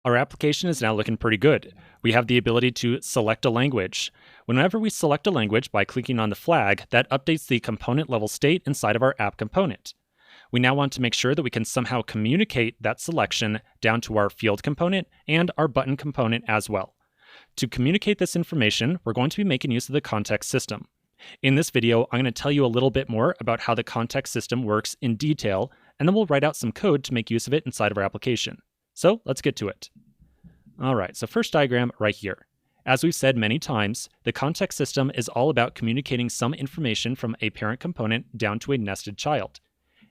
Our application is now looking pretty good. We have the ability to select a language. Whenever we select a language by clicking on the flag, that updates the component level state inside of our app component. We now want to make sure that we can somehow communicate that selection down to our field component and our button component as well. To communicate this information, we're going to be making use of the context system. In this video, I'm going to tell you a little bit more about how the context system works in detail, and then we'll write out some code to make use of it inside of our application. So let's get to it. All right, so first diagram right here. As we've said many times, the context system is all about communicating some information from a parent component down to a nested child.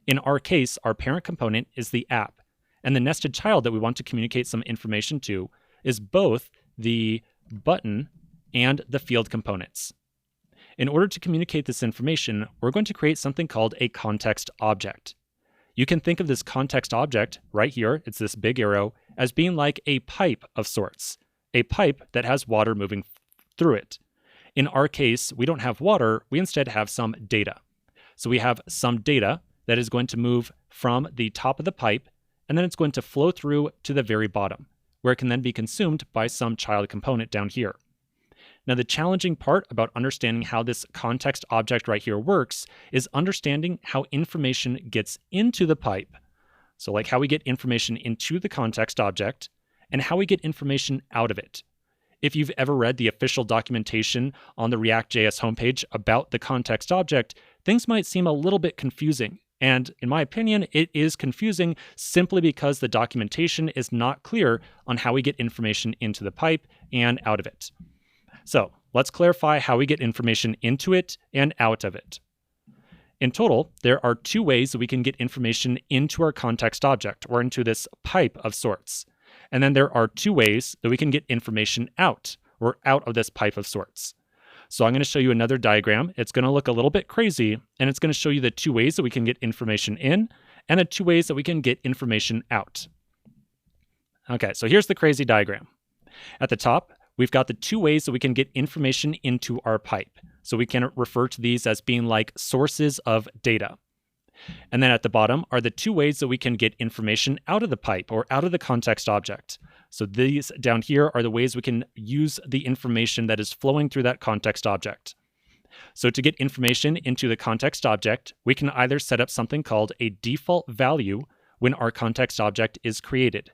In our case, our parent component is the app, and the nested child that we want to communicate some information to is both the button and the field components. In order to communicate this information, we're going to create something called a context object. You can think of this context object right here, it's this big arrow, as being like a pipe of sorts, a pipe that has water moving through it. In our case, we don't have water, we instead have some data. So we have some data that is going to move from the top of the pipe, and then it's going to flow through to the very bottom, where it can then be consumed by some child component down here. Now, the challenging part about understanding how this context object right here works is understanding how information gets into the pipe. So like how we get information into the context object and how we get information out of it. If you've ever read the official documentation on the React.js homepage about the context object, things might seem a little bit confusing. And in my opinion, it is confusing simply because the documentation is not clear on how we get information into the pipe and out of it. So let's clarify how we get information into it and out of it. In total, there are two ways that we can get information into our context object or into this pipe of sorts. And then there are two ways that we can get information out or out of this pipe of sorts. So I'm going to show you another diagram. It's going to look a little bit crazy, and it's going to show you the two ways that we can get information in and the two ways that we can get information out. Okay, so here's the crazy diagram. At the top, we've got the two ways that we can get information into our pipe. So we can refer to these as being like sources of data. And then at the bottom are the two ways that we can get information out of the pipe or out of the context object. So these down here are the ways we can use the information that is flowing through that context object. So to get information into the context object, we can either set up something called a default value when our context object is created,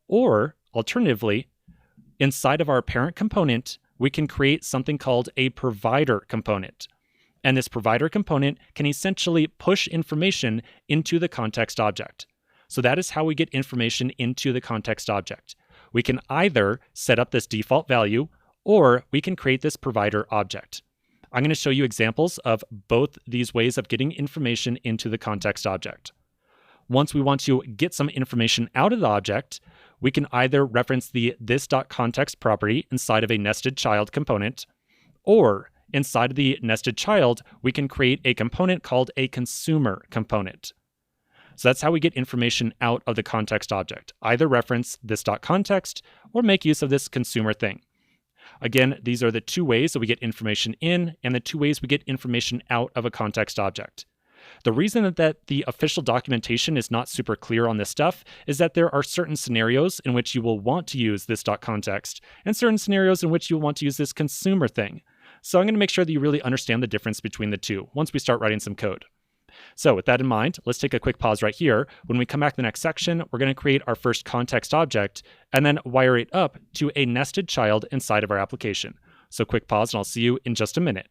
or alternatively, inside of our parent component, we can create something called a provider component. And this provider component can essentially push information into the context object. So that is how we get information into the context object. We can either set up this default value, or we can create this provider object. I'm going to show you examples of both these ways of getting information into the context object. Once we want to get some information out of the object, we can either reference the this.context property inside of a nested child component, or inside of the nested child, we can create a component called a consumer component. So that's how we get information out of the context object. Either reference this.context or make use of this consumer thing. Again, these are the two ways that we get information in and the two ways we get information out of a context object. The reason that the official documentation is not super clear on this stuff is that there are certain scenarios in which you will want to use this.context and certain scenarios in which you'll want to use this consumer thing. So I'm going to make sure that you really understand the difference between the two once we start writing some code. So with that in mind, let's take a quick pause right here. When we come back to the next section, we're going to create our first context object and then wire it up to a nested child inside of our application. So quick pause and I'll see you in just a minute.